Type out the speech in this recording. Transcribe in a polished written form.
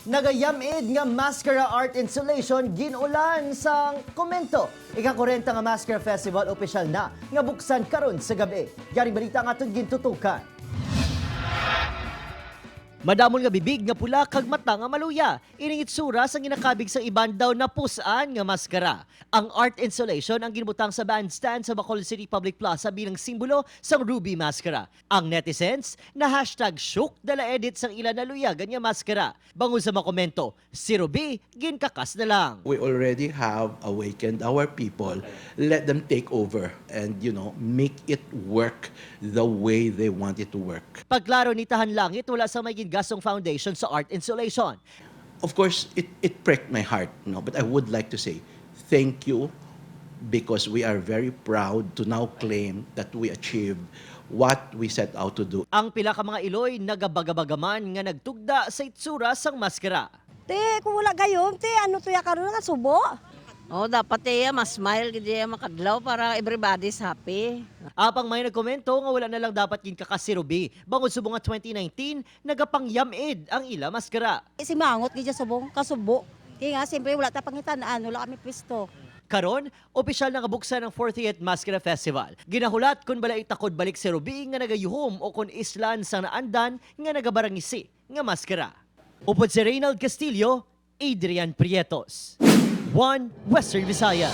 Nagayamid nga mascara art installation ginulan sang komento. Ika-40 nga Mascara Festival opisyal na nga buksan karon sa gabi. Yaring balita nga atong gintutukan. Madamon nga bibig nga pula kag mata nga maluya. Ining itsura sang ginakabig sa iban daw na pusan nga maskara. Ang art installation ang ginbutang sa bandstand sa Bacolod City Public Plaza bilang simbolo sang Ruby Maskara. Ang netizens na #shook dala edit sang ilan na luyagan nga maskara. Bangon sa makomento, si Ruby ginkakas na lang. We already have awakened our people. Let them take over and, make it work the way they want it to work. Pagklaro ni Tahan Langit, wala sa may gingasong foundation sa art installation. Of course, it pricked my heart, but I would like to say thank you because we are very proud to now claim that we achieved what we set out to do. Ang pila ka mga Iloy nagabagabagaman nga nagtugda sa itsura sang maskara. Te, kung wala gayon, te, ano to ya karon nga subo? Oh, dapat mas smile gid makadlaw para everybody's happy. Apang may nagkomento nga wala na lang dapat ginkakas si Ruby. Bangod subong nga 2019, nagapangyamid ang ila maskara. Si mangot gid subong kasubo. Kaya nga siyempre wala ta pangitan-an, wala kami pwesto. Karon, opisyal na kabuksan ng 40th Mascara Festival. Ginahulat kung bala itakod balik si Ruby nga nagayuhom o kung islan sa naandan nga nagabarangisi nga maskara. Upod si Reynald Castillo, Adrian Prietos. One Western Visayas.